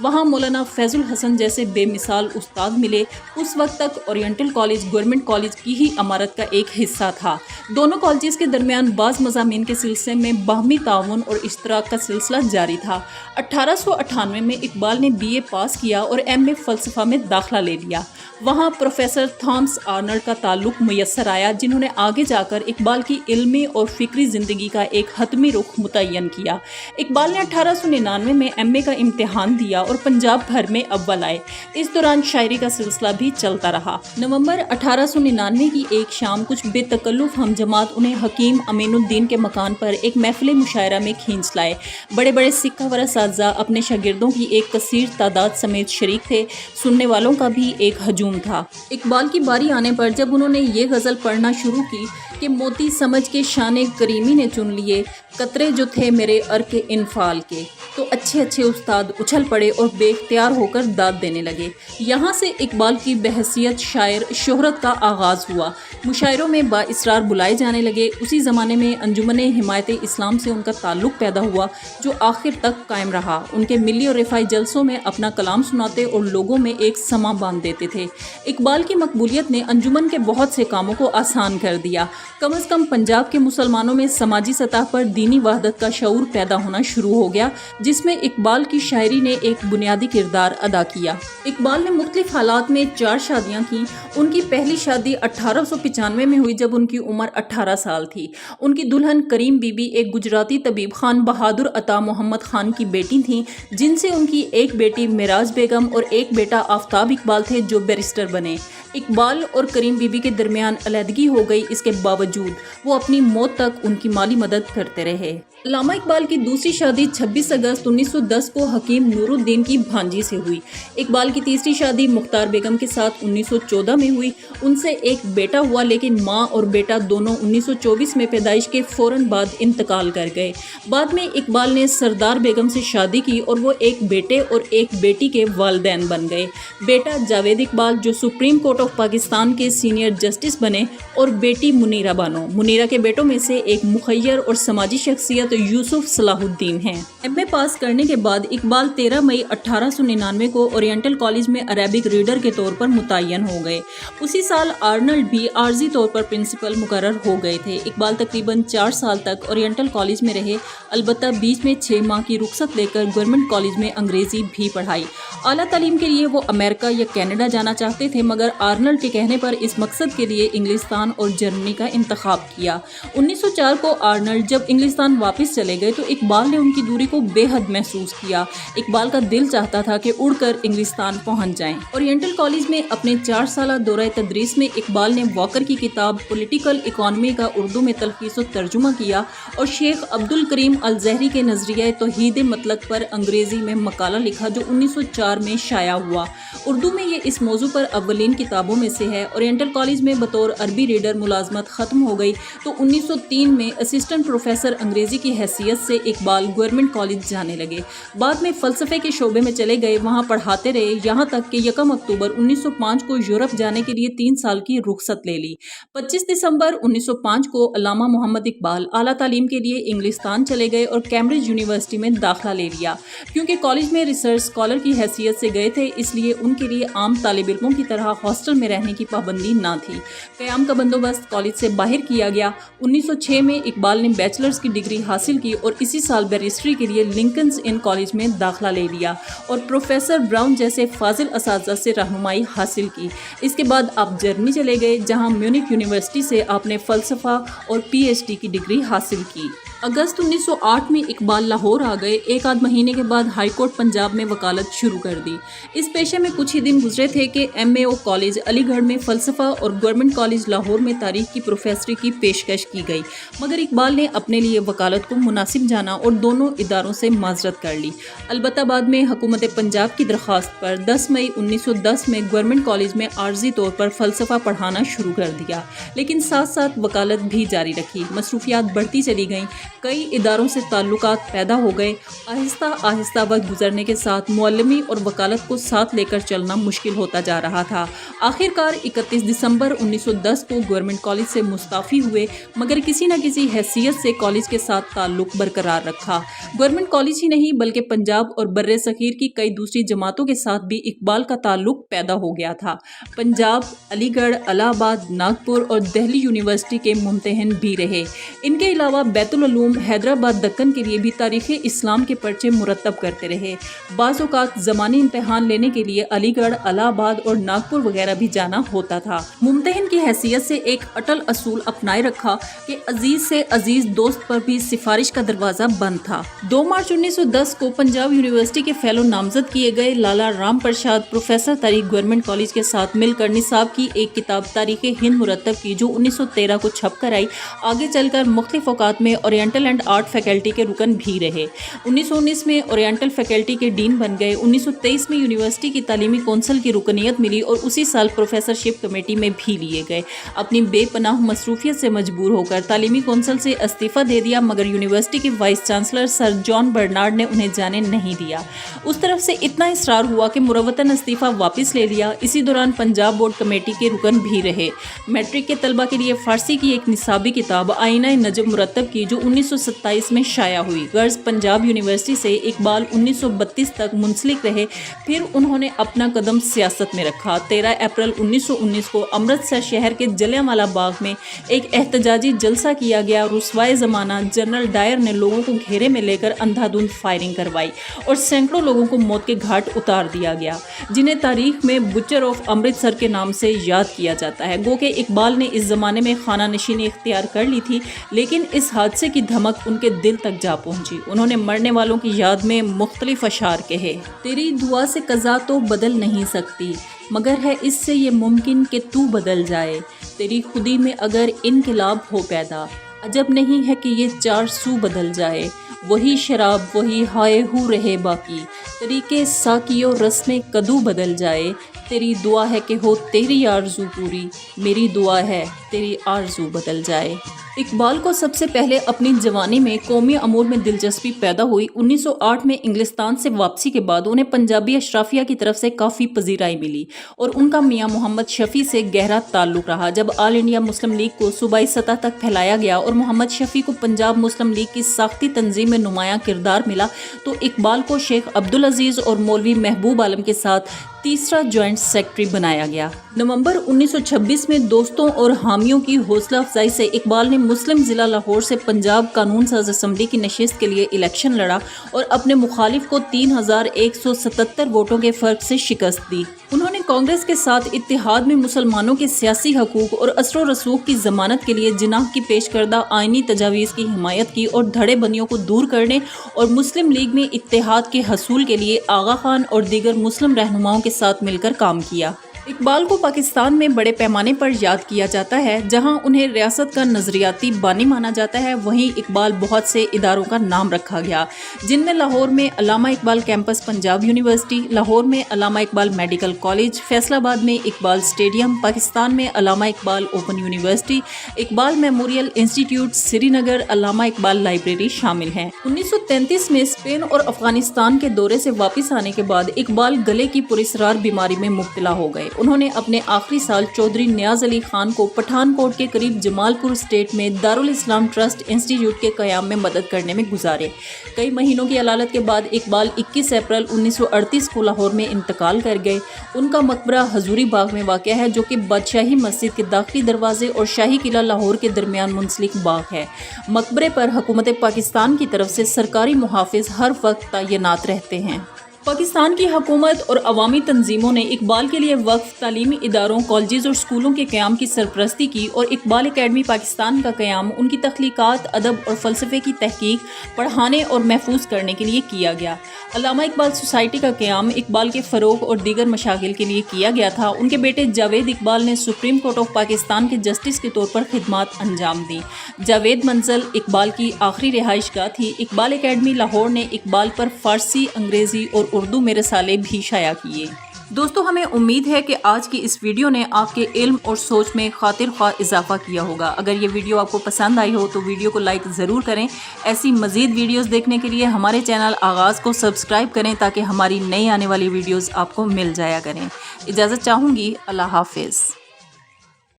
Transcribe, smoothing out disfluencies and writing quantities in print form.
وہاں مولانا فیض الحسن جیسے بے مثال استاد ملے۔ اس وقت تک اورینٹل کالج گورنمنٹ کالج کی ہی عمارت کا ایک حصہ تھا۔ دونوں کالجز کے درمیان بعض مضامین کے سلسلے میں باہمی تعاون اور اشتراک کا سلسلہ جاری تھا۔ 1898 میں اقبال نے BA پاس کیا اور MA فلسفہ میں داخلہ لے لیا۔ وہاں پروفیسر تھامس آرنلڈ کا تعلق میسر آیا، جنہوں نے آگے جا کر اقبال کی علمی اور فکری زندگی کا ایک حتمی رخ متعین کیا۔ اقبال نے 1899 میں MA کا امتحان دیا اور پنجاب بھر میں اول آئے۔ اس دوران شاعری کا سلسلہ بھی چلتا رہا۔ نومبر 1899 کی ایک شام کچھ بے تکلف ہم جماعت انہیں حکیم امین الدین کے مکان پر ایک محفل مشاعرہ میں کھینچ لائے۔ بڑے بڑے سکہ ور اساتذہ اپنے شاگردوں کی ایک کثیر تعداد سمیت شریک تھے۔ سننے والوں کا بھی ایک ہجوم تھا۔ اقبال کی باری آنے پر جب انہوں نے یہ غزل پڑھنا شروع کی کہ موتی سمجھ کے شان کریمی نے چن لیے قطرے جو تھے میرے ارک انفال کے، تو اچھے اچھے استاد اچھل پڑے اور بے اختیار ہو کر داد دینے لگے۔ یہاں سے اقبال کی بحیثیت شاعر شہرت کا آغاز ہوا۔ مشاعروں میں با اصرار بلائے جانے لگے۔ اسی زمانے میں انجمن حمایت اسلام سے ان کا تعلق پیدا ہوا، جو آخر تک قائم رہا۔ ان کے ملی اور رفاعی جلسوں میں اپنا کلام سناتے اور لوگوں میں ایک سماں باندھ دیتے تھے۔ اقبال کی مقبولیت نے انجمن کے بہت سے کاموں کو آسان کر دیا۔ کم از کم پنجاب کے مسلمانوں میں سماجی سطح پر دینی وحدت کا شعور پیدا ہونا شروع ہو گیا، جس میں اقبال کی شاعری نے ایک بنیادی کردار ادا کیا۔ اقبال نے مختلف حالات میں 4 شادیاں کیں۔ ان کی پہلی شادی 1895 میں ہوئی جب ان کی عمر 18 سال تھی۔ ان کی دلہن کریم بی بی ایک گجراتی طبیب خان بہادر عطا محمد خان کی بیٹی تھیں، جن سے ان کی ایک بیٹی معراج بیگم اور ایک بیٹا آفتاب اقبال تھے جو بیرسٹر بنے۔ اقبال اور کریم بی بی کے درمیان علیحدگی ہو گئی، اس کے باوجود وہ اپنی موت تک ان کی مالی مدد کرتے رہے۔ علامہ اقبال کی دوسری شادی 26 اگست 1910 کو حکیم نور الدین کی بھانجی سے ہوئی۔ اقبال کی تیسری شادی مختار بیگم کے ساتھ 1914 میں ہوئی۔ ان سے ایک بیٹا ہوا، لیکن ماں اور بیٹا دونوں 1924 میں پیدائش کے فوراً بعد انتقال کر گئے۔ بعد میں اقبال نے سردار بیگم سے شادی کی اور وہ ایک بیٹے اور ایک بیٹی کے والدین بن گئے۔ بیٹا جاوید اقبال جو سپریم کورٹ آف پاکستان کے سینئر جسٹس بنے، اور بیٹی منیرہ بانو۔ منیرہ کے بیٹوں میں سے ایک مخیر اور سماجی شخصیت یوسف صلاح الدین ہیں۔ MA پاس کرنے کے بعد اقبال 13 مئی 1899 کو اورینٹل کالج میں عربک ریڈر کے طور پر متعین ہو گئے۔ اسی سال آرنلڈ بھی عارضی طور پر پرنسپل مقرر ہو گئے تھے۔ اقبال تقریباً 4 سال تک اورینٹل کالج میں رہے، البتہ بیچ میں 6 ماہ کی رخصت لے کر گورنمنٹ کالج میں انگریزی بھی پڑھائی۔ اعلیٰ تعلیم کے لیے وہ امریکہ یا کینیڈا جانا چاہتے تھے، مگر آرنلڈ کے کہنے پر اس مقصد کے لیے انگلستان اور جرمنی کا انتخاب کیا۔ 1904 کو آرنلڈ جب انگلستان واپس چلے گئے تو اقبال نے ان کی دوری کو بے حد محسوس کیا۔ اقبال کا دل چاہتا تھا کہ اڑ کر انگلستان پہنچ جائیں۔ اورینٹل کالج میں اپنے 4 سالہ دورہ تدریس میں اقبال نے واکر کی کتاب پولیٹیکل اکانومی کا اردو میں تلخیص و ترجمہ کیا اور شیخ عبد الکریم الزہری کے نظریہ توحید مطلق پر انگریزی میں مقالہ لکھا، جو 1904 میں شائع ہوا۔ اردو میں یہ اس موضوع پر اولین کتابوں میں سے ہے۔ اورینٹل کالج میں بطور عربی ریڈر ملازمت ختم ہو گئی تو 1903 میں اسسٹنٹ پروفیسر انگریزی کی حیثیت سے اقبال گورنمنٹ کالج جانے لگے۔ بعد میں فلسفے کے شعبے میں چلے گئے، وہاں پڑھاتے رہے، یہاں تک کہ 1 اکتوبر 1905 کو یورپ جانے کے لیے 3 سال کی رخصت لے لی۔ 25 دسمبر 1905 کو علامہ محمد اقبال اعلیٰ تعلیم کے لیے انگلستان چلے گئے اور کیمبرج یونیورسٹی میں داخلہ لے لیا۔ کیونکہ کالج میں ریسرچ اسکالر کی حیثیت سے گئے تھے، اس لیے ان کے لیے عام طالب علموں کی طرح ہاسٹل میں رہنے کی پابندی نہ تھی۔ قیام کا بندوبست کالج سے باہر کیا گیا۔ 1906 میں اقبال نے بیچلرز کی ڈگری حاصل کی اور اسی سال بیرسٹری کے لیے لنکنز ان کالج میں داخلہ لے لیا اور پروفیسر براؤن جیسے فاضل اساتذہ سے رہنمائی حاصل کی۔ اس کے بعد آپ جرمنی چلے گئے، جہاں میونک یونیورسٹی سے آپ نے فلسفہ اور PhD کی ڈگری حاصل کی۔ اگست 1908 میں اقبال لاہور آ گئے۔ 1 مہینے کے بعد ہائی کورٹ پنجاب میں وکالت شروع کر دی۔ اس پیشے میں کچھ ہی دن گزرے تھے کہ MAO کالج علی گڑھ میں فلسفہ اور گورنمنٹ کالج لاہور میں تاریخ کی پروفیسری کی پیشکش کی گئی، مگر اقبال نے اپنے لیے وکالت کو مناسب جانا اور دونوں اداروں سے معذرت کر لی۔ البتہ بعد میں حکومت پنجاب کی درخواست پر 10 مئی 1910 میں گورنمنٹ کالج میں عارضی طور پر فلسفہ پڑھانا شروع کر دیا، لیکن ساتھ ساتھ وکالت بھی جاری رکھی۔ مصروفیات بڑھتی چلی گئیں۔ کئی اداروں سے تعلقات پیدا ہو گئے۔ آہستہ آہستہ وقت گزرنے کے ساتھ معلمی اور وکالت کو ساتھ لے کر چلنا مشکل ہوتا جا رہا تھا۔ آخر کار 31 دسمبر 1910 کو گورنمنٹ کالج سے مستعفی ہوئے، مگر کسی نہ کسی حیثیت سے کالج کے ساتھ تعلق برقرار رکھا۔ گورنمنٹ کالج ہی نہیں بلکہ پنجاب اور بر صغیر کی کئی دوسری جماعتوں کے ساتھ بھی اقبال کا تعلق پیدا ہو گیا تھا۔ پنجاب، علی گڑھ، الہ آباد، ناگپور اور دہلی یونیورسٹی کے ممتحن بھی رہے۔ ان کے علاوہ بیت العلوم، حیدرآباد، دکن کے لیے بھی تاریخ اسلام کے پرچے مرتب کرتے رہے۔ بعض اوقات زمانی امتحان لینے کے لیے علی گڑھ، الہ آباد اور ناگپور وغیرہ بھی جانا ہوتا تھا۔ ممتحن کی حیثیت سے ایک اٹل اصول اپنائے رکھا کہ عزیز سے عزیز دوست پر بھی سفارش کا دروازہ بند تھا۔ 2 مارچ 1910 کو پنجاب یونیورسٹی کے فیلو نامزد کیے گئے لالا رام پرساد پروفیسر تاریخ گورنمنٹ کالج کے ساتھ مل کر نصاب کی ایک کتاب تاریخ ہند مرتب کی، جو 1913 کو چھپ کر آئی۔ آگے چل کر مختلف اوقات میں اورینٹل اینڈ آرٹ فیکلٹی کے رکن بھی رہے۔ 1919 میں اورینٹل فیکلٹی کے ڈین بن گئے۔ 1923 میں یونیورسٹی کی تعلیمی کونسل کی رکنیت ملی اور اسی سال پروفیسر شپ کمیٹی میں بھی لیے گئے۔ اپنی بے پناہ مصروفیت سے مجبور ہو کر تعلیمی کونسل سے استعفیٰ دے دیا، مگر یونیورسٹی کے وائس چانسلر سر جان برنارڈ نے انہیں جانے نہیں دیا۔ اس طرف سے اتنا اصرار ہوا کہ مروتاً استعفیٰ واپس لے لیا۔ اسی دوران پنجاب بورڈ کمیٹی کے رکن بھی رہے۔ میٹرک کے طلبہ کے لیے فارسی کی ایک نصابی کتاب آئینہ نجم مرتب کی، جو 1927 میں شائع ہوئی۔ غرض پنجاب یونیورسٹی سے اقبال 1932 تک منسلک رہے، پھر انہوں نے اپنا قدم سیاست میں رکھا۔ 13 اپریل 1919 کو امرتسر شہر کے جلیانوالہ باغ میں ایک احتجاجی جلسہ کیا گیا۔ رسوائے زمانہ جنرل ڈائر نے لوگوں کو گھیرے میں لے کر اندھا دھند فائرنگ کروائی اور سینکڑوں لوگوں کو موت کے گھاٹ اتار دیا گیا، جنہیں تاریخ میں بچر آف امرتسر کے نام سے یاد کیا جاتا ہے۔ گو کہ اقبال نے اس زمانے میں خانہ نشینی اختیار کر لی تھی، لیکن اس حادثے کی دھمک ان کے دل تک جا پہنچی۔ انہوں نے مرنے والوں کی یاد میں مختلف اشعار کہے۔ تیری دعا سے قضا تو بدل نہیں سکتی، مگر ہے اس سے یہ ممکن کہ تو بدل جائے۔ تیری خودی میں اگر انقلاب ہو پیدا، عجب نہیں ہے کہ یہ 4 سو بدل جائے۔ وہی شراب وہی ہائے ہو رہے باقی، طریقے ساقی و رسم کدو بدل جائے۔ تیری دعا ہے کہ ہو تیری آرزو پوری، میری دعا ہے تیری آرزو بدل جائے۔ اقبال کو سب سے پہلے اپنی جوانی میں قومی امور میں دلچسپی پیدا ہوئی۔ 1908 میں انگلستان سے واپسی کے بعد انہیں پنجابی اشرافیہ کی طرف سے کافی پذیرائی ملی اور ان کا میاں محمد شفیع سے گہرا تعلق رہا۔ جب آل انڈیا مسلم لیگ کو صوبائی سطح تک پھیلایا گیا اور محمد شفیع کو پنجاب مسلم لیگ کی ساختی تنظیم میں نمایاں کردار ملا، تو اقبال کو شیخ عبدالعزیز اور مولوی محبوب عالم کے ساتھ تیسرا جوائنٹ سیکرٹری بنایا گیا۔ نومبر 1926 میں دوستوں اور حامیوں کی حوصلہ افزائی سے اقبال نے مسلم ضلع لاہور سے پنجاب قانون ساز اسمبلی کی نشست کے لیے الیکشن لڑا اور اپنے مخالف کو 3177 ووٹوں کے فرق سے شکست دی۔ انہوں نے کانگریس کے ساتھ اتحاد میں مسلمانوں کے سیاسی حقوق اور اثر و رسوخ کی ضمانت کے لیے جناح کی پیش کردہ آئینی تجاویز کی حمایت کی اور دھڑے بندیوں کو دور کرنے اور مسلم لیگ میں اتحاد کے حصول کے لیے آغا خان اور دیگر مسلم رہنماؤں کے ساتھ مل کر کام کیا۔ اقبال کو پاکستان میں بڑے پیمانے پر یاد کیا جاتا ہے۔ جہاں انہیں ریاست کا نظریاتی بانی مانا جاتا ہے، وہیں اقبال بہت سے اداروں کا نام رکھا گیا، جن میں لاہور میں علامہ اقبال کیمپس پنجاب یونیورسٹی، لاہور میں علامہ اقبال میڈیکل کالج، فیصل آباد میں اقبال اسٹیڈیم، پاکستان میں Allama Iqbal open university, Iqbal memorial institute, Srinagar Allama Iqbal library شامل ہیں۔ 1933 میں اسپین اور افغانستان کے دورے سے واپس آنے کے بعد اقبال گلے کی پراسرار بیماری میں مبتلا ہو گئے۔ انہوں نے اپنے آخری سال چودھری نیاز علی خان کو پٹھان کوٹ کے قریب جمال پور اسٹیٹ میں دارالاسلام ٹرسٹ انسٹیٹیوٹ کے قیام میں مدد کرنے میں گزارے۔ کئی مہینوں کی علالت کے بعد اقبال 21 اپریل 1938 کو لاہور میں انتقال کر گئے۔ ان کا مقبرہ حضوری باغ میں واقع ہے، جو کہ بادشاہی مسجد کے داخلی دروازے اور شاہی قلعہ لاہور کے درمیان منسلک باغ ہے۔ مقبرے پر حکومت پاکستان کی طرف سے سرکاری محافظ ہر وقت تعینات رہتے ہیں۔ پاکستان کی حکومت اور عوامی تنظیموں نے اقبال کے لیے وقف تعلیمی اداروں، کالجز اور اسکولوں کے قیام کی سرپرستی کی اور اقبال اکیڈمی پاکستان کا قیام ان کی تخلیقات، ادب اور فلسفے کی تحقیق، پڑھانے اور محفوظ کرنے کے لیے کیا گیا۔ علامہ اقبال سوسائٹی کا قیام اقبال کے فروغ اور دیگر مشاغل کے لیے کیا گیا تھا۔ ان کے بیٹے جاوید اقبال نے سپریم کورٹ آف پاکستان کے جسٹس کے طور پر خدمات انجام دیں۔ جاوید منزل اقبال کی آخری رہائش گاہ تھی۔ اقبال اکیڈمی لاہور نے اقبال پر فارسی، انگریزی اور اردو میں رسالے بھی شائع کیے۔ دوستو ہمیں امید ہے کہ آج کی اس ویڈیو نے آپ کے علم اور سوچ میں خاطر خواہ اضافہ کیا ہوگا۔ اگر یہ ویڈیو آپ کو پسند آئی ہو تو ویڈیو کو لائک ضرور کریں۔ ایسی مزید ویڈیوز دیکھنے کے لیے ہمارے چینل آغاز کو سبسکرائب کریں تاکہ ہماری نئی آنے والی ویڈیوز آپ کو مل جایا کریں۔ اجازت چاہوں گی، اللہ حافظ۔